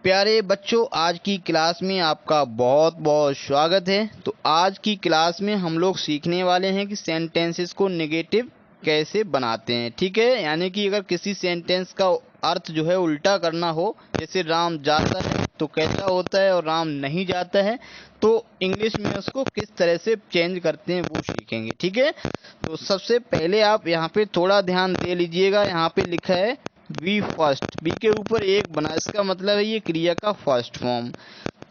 प्यारे बच्चों, आज की क्लास में आपका बहुत बहुत स्वागत है। तो आज की क्लास में हम लोग सीखने वाले हैं कि सेंटेंसेस को नेगेटिव कैसे बनाते हैं। ठीक है, यानी कि अगर किसी सेंटेंस का अर्थ जो है उल्टा करना हो, जैसे राम जाता है तो कैसा होता है और राम नहीं जाता है, तो इंग्लिश में उसको किस तरह से चेंज करते हैं वो सीखेंगे। ठीक है, तो सबसे पहले आप यहाँ पे थोड़ा ध्यान दे लीजिएगा। यहाँ पे लिखा है बी फर्स्ट, बी के ऊपर एक बना, इसका मतलब है ये क्रिया का फर्स्ट फॉर्म।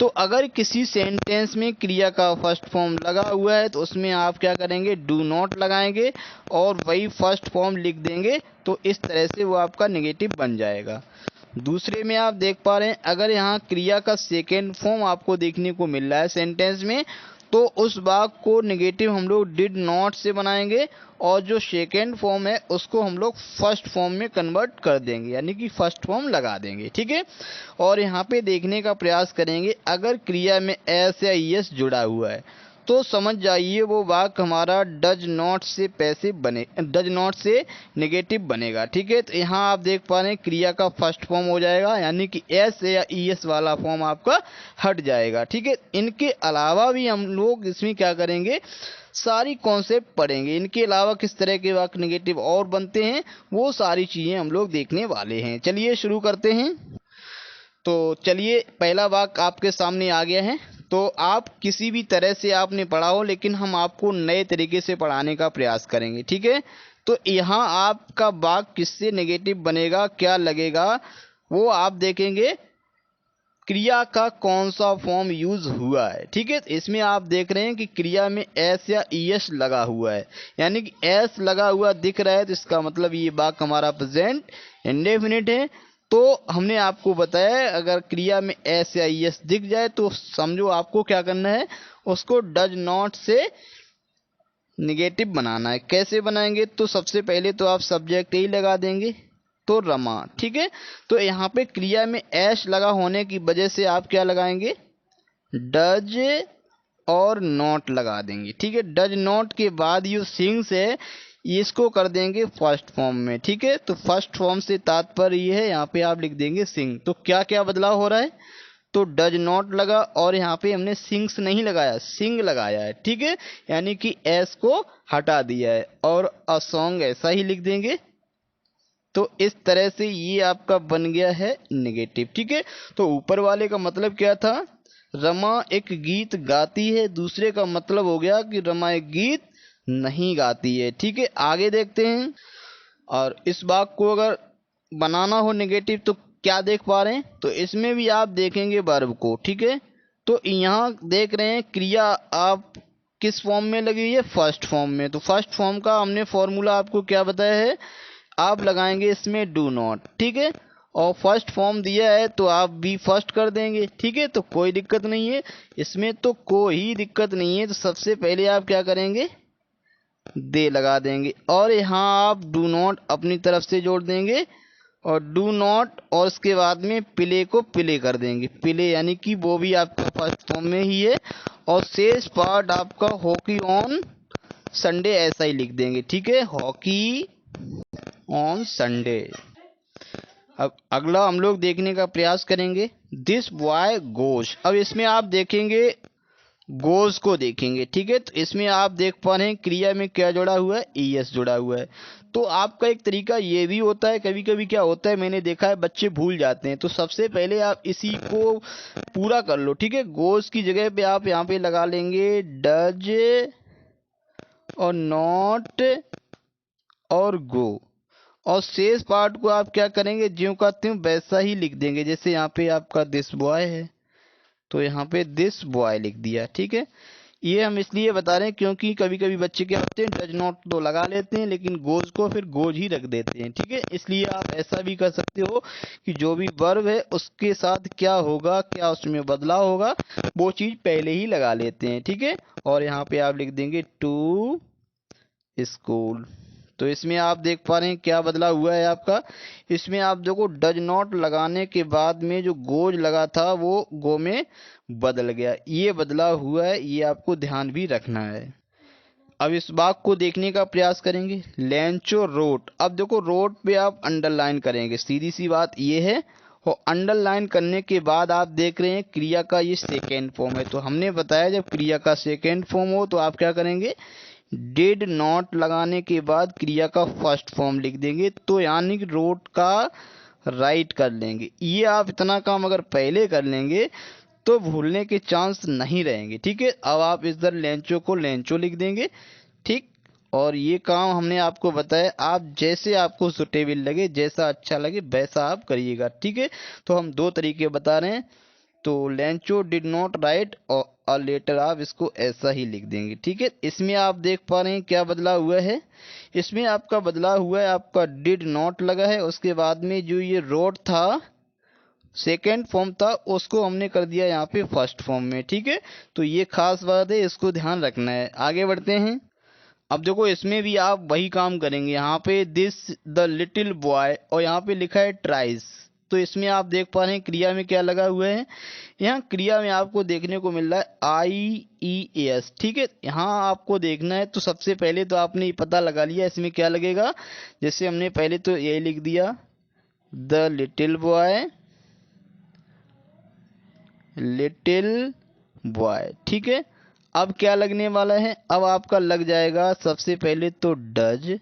तो अगर किसी सेंटेंस में क्रिया का फर्स्ट फॉर्म लगा हुआ है तो उसमें आप क्या करेंगे, डू नॉट लगाएंगे और वही फर्स्ट फॉर्म लिख देंगे। तो इस तरह से वो आपका नेगेटिव बन जाएगा। दूसरे में आप देख पा रहे हैं, अगर यहाँ क्रिया का सेकेंड फॉर्म आपको देखने को मिल रहा है सेंटेंस में, तो उस भाग को नेगेटिव हम लोग डिड नॉट से बनाएंगे और जो सेकेंड फॉर्म है उसको हम लोग फर्स्ट फॉर्म में कन्वर्ट कर देंगे, यानी कि फर्स्ट फॉर्म लगा देंगे। ठीक है, और यहाँ पे देखने का प्रयास करेंगे, अगर क्रिया में एस या ईएस जुड़ा हुआ है तो समझ जाइए वो वाक्य हमारा डज नॉट से पैसिव बने, डज नॉट से नेगेटिव बनेगा। ठीक है, तो यहाँ आप देख पा रहे हैं क्रिया का फर्स्ट फॉर्म हो जाएगा, यानी कि एस या ईएस वाला फॉर्म आपका हट जाएगा। ठीक है, इनके अलावा भी हम लोग इसमें क्या करेंगे, सारी कॉन्सेप्ट पढ़ेंगे। इनके अलावा किस तरह के वाक्य नेगेटिव और बनते हैं वो सारी चीज़ें हम लोग देखने वाले हैं। चलिए शुरू करते हैं। तो चलिए, पहला वाक्य आपके सामने आ गया है। तो आप किसी भी तरह से आपने पढ़ा हो, लेकिन हम आपको नए तरीके से पढ़ाने का प्रयास करेंगे। ठीक है, तो यहाँ आपका वाक्य किससे नेगेटिव बनेगा, क्या लगेगा, वो आप देखेंगे क्रिया का कौन सा फॉर्म यूज हुआ है। ठीक है, इसमें आप देख रहे हैं कि क्रिया में एस या ईएस लगा हुआ है, यानी कि एस लगा हुआ दिख रहा है, तो इसका मतलब ये वाक्य हमारा प्रेजेंट इंडेफिनिट है। तो हमने आपको बताया है, अगर क्रिया में एस या ईएस दिख जाए तो समझो आपको क्या करना है, उसको डज नॉट से निगेटिव बनाना है। कैसे बनाएंगे, तो सबसे पहले तो आप सब्जेक्ट ही लगा देंगे, तो रमा। ठीक है, तो यहाँ पे क्रिया में एस लगा होने की वजह से आप क्या लगाएंगे, डज और नॉट लगा देंगे। ठीक है, डज नॉट के बाद ये सिंग्स है, इसको कर देंगे फर्स्ट फॉर्म में। ठीक है, तो फर्स्ट फॉर्म से तात्पर्य ये है, यहाँ पे आप लिख देंगे सिंग। तो क्या क्या बदलाव हो रहा है, तो डज नॉट लगा और यहाँ पे हमने सिंग्स नहीं लगाया, सिंग लगाया है। ठीक है, यानी कि एस को हटा दिया है और अ सॉन्ग ऐसा ही लिख देंगे। तो इस तरह से ये आपका बन गया है नेगेटिव। ठीक है, तो ऊपर वाले का मतलब क्या था, रमा एक गीत गाती है, दूसरे का मतलब हो गया कि रमा एक गीत नहीं गाती है। ठीक है, आगे देखते हैं। और इस वाक्य को अगर बनाना हो नेगेटिव तो क्या देख पा रहे हैं, तो इसमें भी आप देखेंगे वर्ब को। ठीक है, तो यहाँ देख रहे हैं क्रिया आप किस फॉर्म में लगी हुई है, फर्स्ट फॉर्म में। तो फर्स्ट फॉर्म का हमने फॉर्मूला आपको क्या बताया है, आप लगाएंगे इसमें डू नॉट। ठीक है, और फर्स्ट फॉर्म दिया है तो आप बी फर्स्ट कर देंगे। ठीक है, तो कोई दिक्कत नहीं है इसमें, तो कोई दिक्कत नहीं है। तो सबसे पहले आप क्या करेंगे, दे लगा देंगे और यहाँ आप डू नॉट अपनी तरफ से जोड़ देंगे और डू नॉट और उसके बाद में प्ले को प्ले कर देंगे, प्ले, यानी कि वो भी आपका फर्स्ट फॉर्म में ही है। और शेष पार्ट आपका हॉकी ऑन संडे ऐसा ही लिख देंगे। ठीक है, हॉकी ऑन संडे। अब अगला हम लोग देखने का प्रयास करेंगे, दिस बॉय गोज। अब इसमें आप देखेंगे गोज को देखेंगे। ठीक है, तो इसमें आप देख पा रहे हैं क्रिया में क्या जुड़ा हुआ है, ईएस जुड़ा हुआ है। तो आपका एक तरीका ये भी होता है, कभी कभी क्या होता है, मैंने देखा है बच्चे भूल जाते हैं, तो सबसे पहले आप इसी को पूरा कर लो। ठीक है, गोज की जगह पे आप यहाँ पे लगा लेंगे डज और नॉट और गो, और शेष पार्ट को आप क्या करेंगे, ज्यों का त्यों वैसा ही लिख देंगे। जैसे यहाँ पे आपका दिस बॉय है तो यहाँ पे दिस बॉय लिख दिया। ठीक है, ये हम इसलिए बता रहे हैं क्योंकि कभी कभी बच्चे क्या होते हैं, डज नॉट तो लगा लेते हैं लेकिन गोज को फिर गोज ही रख देते हैं। ठीक है, इसलिए आप ऐसा भी कर सकते हो कि जो भी वर्ब है उसके साथ क्या होगा, क्या उसमें बदलाव होगा, वो चीज पहले ही लगा लेते हैं। ठीक है, और यहाँ पे आप लिख देंगे टू स्कूल। तो इसमें आप देख पा रहे हैं क्या बदला हुआ है आपका, इसमें आप देखो डज नॉट लगाने के बाद में जो गोज लगा था वो गो में बदल गया, ये बदला हुआ है, ये आपको ध्यान भी रखना है। अब इस वाक्य को देखने का प्रयास करेंगे, लेंचो रोट। अब देखो रोट पे आप अंडरलाइन करेंगे, सीधी सी बात ये है, और अंडरलाइन करने के बाद आप देख रहे हैं क्रिया का ये सेकेंड फॉर्म है। तो हमने बताया जब क्रिया का सेकेंड फॉर्म हो तो आप क्या करेंगे, डिड नॉट लगाने के बाद क्रिया का फर्स्ट फॉर्म लिख देंगे, तो यानी कि रोट का राइट कर लेंगे। ये आप इतना काम अगर पहले कर लेंगे तो भूलने के चांस नहीं रहेंगे। ठीक है, अब आप इधर लेंचो को लेंचो लिख देंगे। ठीक, और ये काम हमने आपको बताया, आप जैसे आपको सुटेबल लगे, जैसा अच्छा लगे वैसा आप करिएगा। ठीक है, तो हम दो तरीके बता रहे हैं। तो लेंचो डिड नॉट राइट और लेटर आप इसको ऐसा ही लिख देंगे। ठीक है, इसमें आप देख पा रहे हैं क्या बदलाव हुआ है। इसमें आपका बदलाव हुआ है, आपका डिड नॉट लगा है, उसके बाद में जो ये रोट था सेकेंड फॉर्म था उसको हमने कर दिया यहाँ पे फर्स्ट फॉर्म में। ठीक है, तो ये खास बात है, इसको ध्यान रखना है। आगे बढ़ते हैं। अब देखो इसमें भी आप वही काम करेंगे। यहाँ पे दिस द लिटिल बॉय और यहाँ पे लिखा है ट्राइज, तो इसमें आप देख पा रहे हैं क्रिया में क्या लगा हुआ है। यहाँ क्रिया में आपको देखने को मिल रहा है IES। ठीक है, यहाँ आपको देखना है। तो सबसे पहले तो आपने ये पता लगा लिया इसमें क्या लगेगा। जैसे हमने पहले तो ये लिख दिया the little boy, little boy. ठीक है, अब क्या लगने वाला है, अब आपका लग जाएगा सबसे पहले तो डज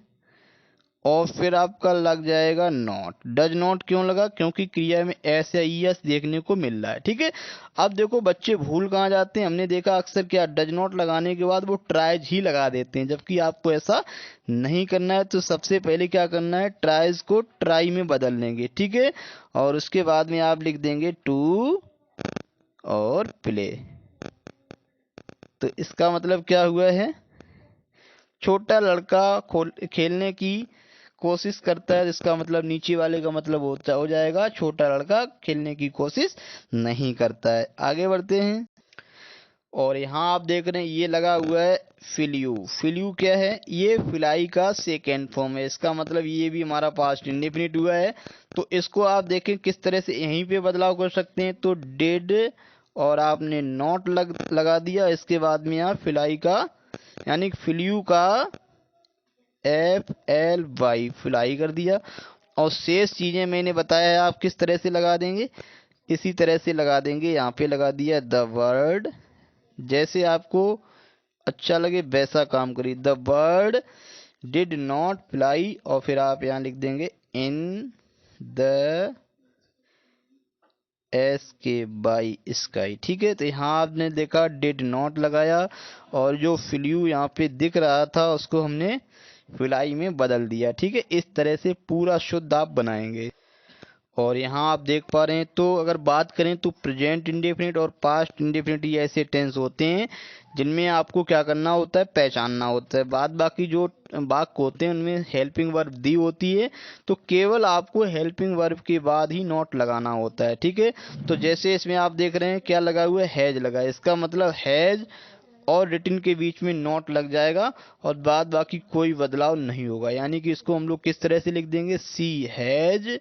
और फिर आपका लग जाएगा नॉट। डज नॉट क्यों लगा, क्योंकि क्रिया में एस या ईएस देखने को मिल रहा है। ठीक है, अब देखो बच्चे भूल कहाँ जाते हैं, हमने देखा अक्सर क्या डज नॉट लगाने के बाद वो ट्राइज ही लगा देते हैं, जबकि आपको ऐसा नहीं करना है। तो सबसे पहले क्या करना है, ट्राइज को ट्राई में बदल लेंगे। ठीक है, और उसके बाद में आप लिख देंगे टू और प्ले। तो इसका मतलब क्या हुआ है, छोटा लड़का खेलने की कोशिश करता है, जिसका मतलब नीचे वाले का मतलब हो जाएगा छोटा लड़का खेलने की कोशिश नहीं करता है। आगे बढ़ते हैं। और यहाँ आप देख रहे हैं ये लगा हुआ है फिल्यू। फिल्यू क्या है, ये फिलाई का सेकेंड फॉर्म है। इसका मतलब ये भी हमारा पास्ट इंडेफिनिट हुआ है। तो इसको आप देखें किस तरह से यहीं पे बदलाव कर सकते हैं। तो डिड और आपने नॉट लगा दिया, इसके बाद में आप फिलाई का यानी फिल्यू का FLY फिलाई कर दिया। और शेष चीजें मैंने बताया है आप किस तरह से लगा देंगे, इसी तरह से लगा देंगे। यहाँ पे लगा दिया द वर्ड, जैसे आपको अच्छा लगे वैसा काम करिए। The bird did not fly और फिर आप यहाँ लिख देंगे इन द SKY स्काई। ठीक है, तो यहाँ आपने देखा डिड नॉट लगाया और जो फ्लू यहाँ पे दिख रहा था उसको हमने फ्लाई में बदल दिया। ठीक है, इस तरह से पूरा शुद्ध आप बनाएंगे। और यहाँ आप देख पा रहे हैं, तो अगर बात करें तो प्रेजेंट इंडेफिनिट और पास्ट इंडेफिनिट ये ऐसे टेंस होते हैं जिनमें आपको क्या करना होता है, पहचानना होता है। बाद बाकी जो वाक्य होते हैं उनमें हेल्पिंग वर्ब दी होती है, तो केवल आपको हेल्पिंग वर्ब के बाद ही नॉट लगाना होता है। ठीक है, तो जैसे इसमें आप देख रहे हैं क्या लगा हुआ है, हैज लगा है। इसका मतलब हैज और रिटन के बीच में नॉट लग जाएगा और बाद बाकी कोई बदलाव नहीं होगा। यानी कि इसको हम लोग किस तरह से लिख देंगे, सी हैज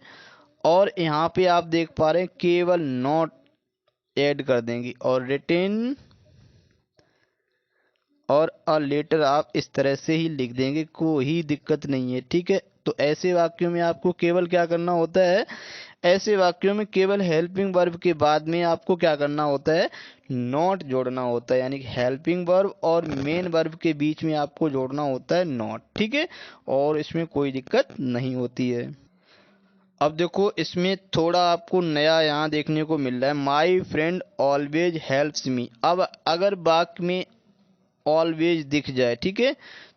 और यहाँ पे आप देख पा रहे हैं केवल नॉट ऐड कर देंगे और रिटन और अ लेटर आप इस तरह से ही लिख देंगे, कोई दिक्कत नहीं है। ठीक है, तो ऐसे वाक्यों में आपको केवल क्या करना होता है, ऐसे वाक्यों में केवल हेल्पिंग वर्ब के बाद में आपको क्या करना होता है, नॉट जोड़ना होता है। यानी कि हेल्पिंग वर्ब और मेन वर्ब के बीच में आपको जोड़ना होता है नॉट। ठीक है, और इसमें कोई दिक्कत नहीं होती है। अब देखो इसमें थोड़ा आपको नया यहाँ देखने को मिल रहा है, my friend always helps me. अब अगर वाक्य में ऑलवेज दिख जाए, ठीक है,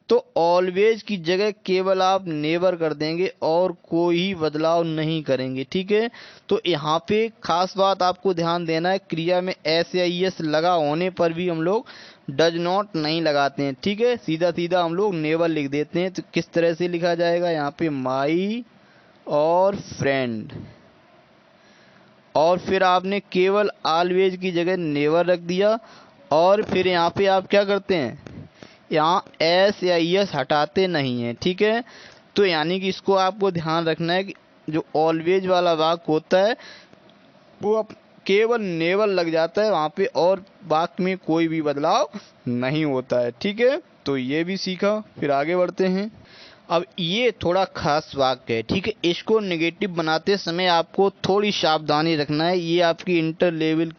तो ऑलवेज की जगह केवल आप नेवर कर देंगे और कोई बदलाव नहीं करेंगे। ठीक है, तो यहाँ पे खास बात आपको ध्यान देना है, क्रिया में एस या ईएस लगा होने पर भी हम लोग डज नॉट नहीं लगाते हैं। ठीक है, सीधा सीधा हम लोग नेवर लिख देते हैं। तो किस तरह से लिखा जाएगा, यहाँ पे माई और फ्रेंड और फिर आपने केवल ऑलवेज की जगह नेवर रख दिया और फिर यहाँ पे आप क्या करते हैं, यहाँ एस या एस हटाते नहीं हैं। ठीक है, तो यानी कि इसको आपको ध्यान रखना है कि जो ऑलवेज वाला वाक्य होता है वो अब केवल नेवर लग जाता है वहाँ पे और वाक्य में कोई भी बदलाव नहीं होता है। ठीक है, तो ये भी सीखा। फिर आगे बढ़ते हैं। अब ये थोड़ा खास वाक्य है, ठीक है। इसको नेगेटिव बनाते समय आपको थोड़ी सावधानी रखना है, ये आपकी इंटर लेवल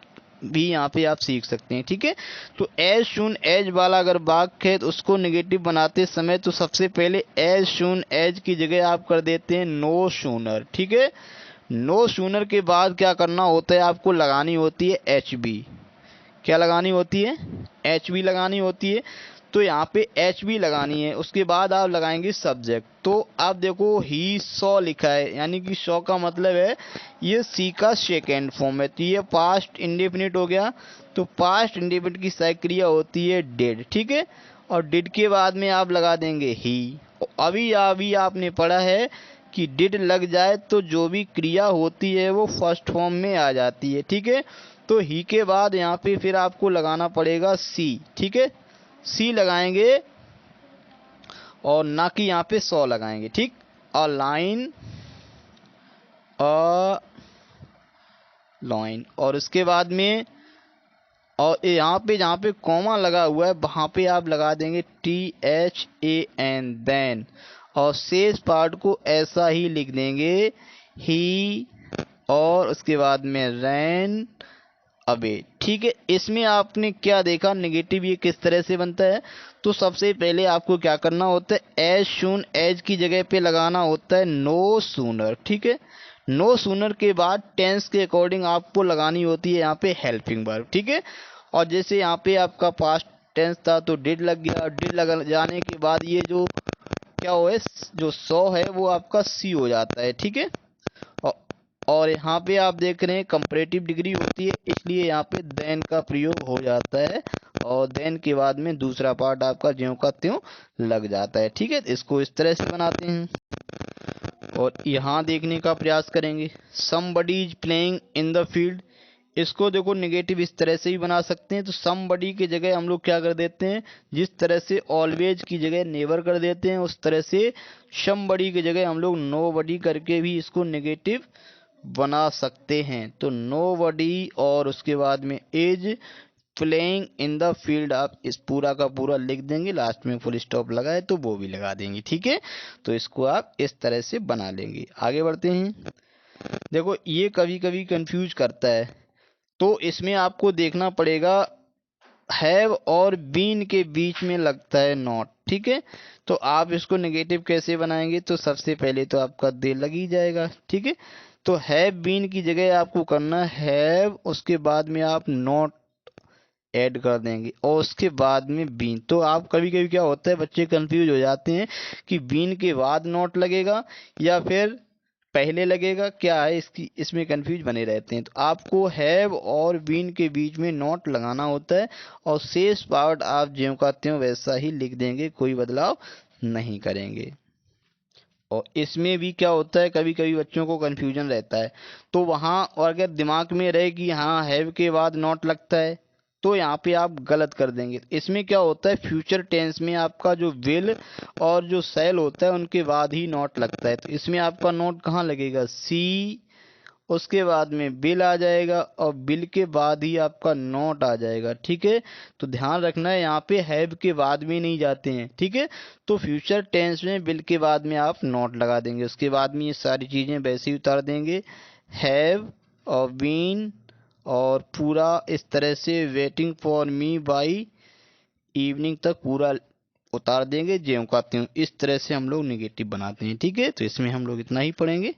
भी यहाँ पे आप सीख सकते हैं, ठीक है। तो एज सून एज वाला अगर वाक्य है तो उसको नेगेटिव बनाते समय तो सबसे पहले एज सून एज की जगह आप कर देते हैं नो सूनर, ठीक है। नो सूनर के बाद क्या करना होता है, आपको लगानी होती है एच बी। क्या लगानी होती है, एच बी लगानी होती है। तो यहाँ पे एच बी लगानी है, उसके बाद आप लगाएंगे सब्जेक्ट। तो आप देखो ही सॉ लिखा है, यानी कि सॉ का मतलब है ये सी का सेकेंड फॉर्म है, तो ये पास्ट इंडेफिनिट हो गया। तो पास्ट इंडेफिनिट की सहायक क्रिया होती है डिड, ठीक है। और डिड के बाद में आप लगा देंगे ही। अभी अभी आपने पढ़ा है कि डिड लग जाए तो जो भी क्रिया होती है वो फर्स्ट फॉर्म में आ जाती है, ठीक है। तो ही के बाद यहाँ पे फिर आपको लगाना पड़ेगा सी, ठीक है। सी लगाएंगे और ना कि यहाँ पे सौ लगाएंगे, ठीक। अ लाइन, अ लाइन, और उसके बाद में और यहाँ पे जहाँ पे कॉमा लगा हुआ है वहाँ पे आप लगा देंगे THAN देन, और शेष पार्ट को ऐसा ही लिख देंगे ही, और उसके बाद में रैन अबे, ठीक है। इसमें आपने क्या देखा, नेगेटिव ये किस तरह से बनता है। तो सबसे पहले आपको क्या करना होता है, एज सून एज की जगह पे लगाना होता है नो सूनर, ठीक है। नो सूनर के बाद टेंस के अकॉर्डिंग आपको लगानी होती है यहाँ पे हेल्पिंग वर्ब, ठीक है। और जैसे यहाँ पे आपका पास्ट टेंस था तो डिड लग गया, डिड लग जाने के बाद ये जो क्या हो है, जो सौ है वो आपका सी हो जाता है, ठीक है। और यहाँ पे आप देख रहे हैं कंपैरेटिव डिग्री होती है, इसलिए यहाँ पे देन का प्रयोग हो जाता है, और देन के बाद में दूसरा पार्ट आपका ज्यों का त्यों लग जाता है, ठीक है। इसको इस तरह से बनाते हैं और यहाँ देखने का प्रयास करेंगे। Somebody is playing in the field, इसको देखो नेगेटिव इस तरह से भी बना सकते हैं। तो समबडी की जगह हम लोग क्या कर देते हैं, जिस तरह से ऑलवेज की जगह नेवर कर देते हैं उस तरह से समबडी की जगह हम लोग नोबडी करके भी इसको नेगेटिव बना सकते हैं। तो नोबडी और उसके बाद में is playing in the field, आप इस पूरा का पूरा लिख देंगे, लास्ट में फुल स्टॉप लगाए तो वो भी लगा देंगे, ठीक है। तो इसको आप इस तरह से बना लेंगे। आगे बढ़ते हैं। देखो ये कभी कभी कंफ्यूज करता है, तो इसमें आपको देखना पड़ेगा हैव और बीन के बीच में लगता है नॉट, ठीक है। तो आप इसको नेगेटिव कैसे बनाएंगे, तो सबसे पहले तो आपका दे लग ही जाएगा, ठीक है। तो हैव बीन की जगह आपको करना हैव, उसके बाद में आप नॉट ऐड कर देंगे और उसके बाद में बीन। तो आप कभी कभी क्या होता है, बच्चे कंफ्यूज हो जाते हैं कि बीन के बाद नॉट लगेगा या फिर पहले लगेगा, क्या है इसकी, इसमें कंफ्यूज बने रहते हैं। तो आपको हैव और बीन के बीच में नॉट लगाना होता है और शेष पार्ट आप ज्यों का त्यों वैसा ही लिख देंगे, कोई बदलाव नहीं करेंगे। और इसमें भी क्या होता है, कभी कभी बच्चों को कंफ्यूजन रहता है, तो वहाँ और अगर दिमाग में रहे कि हाँ हैव के बाद नॉट लगता है तो यहाँ पे आप गलत कर देंगे। इसमें क्या होता है, फ्यूचर टेंस में आपका जो विल और जो शैल होता है उनके बाद ही नॉट लगता है। तो इसमें आपका नॉट कहाँ लगेगा, सी, उसके बाद में बिल आ जाएगा और बिल के बाद ही आपका नॉट आ जाएगा, ठीक है। तो ध्यान रखना है यहाँ पे हैव के बाद में नहीं जाते हैं, ठीक है। तो फ्यूचर टेंस में बिल के बाद में आप नॉट लगा देंगे, उसके बाद में ये सारी चीज़ें वैसे ही उतार देंगे, हैव और बीन और पूरा इस तरह से waiting for me by evening तक पूरा उतार देंगे ज्यों का त्यों। इस तरह से हम लोग निगेटिव बनाते हैं, ठीक है। तो इसमें हम लोग इतना ही पढ़ेंगे।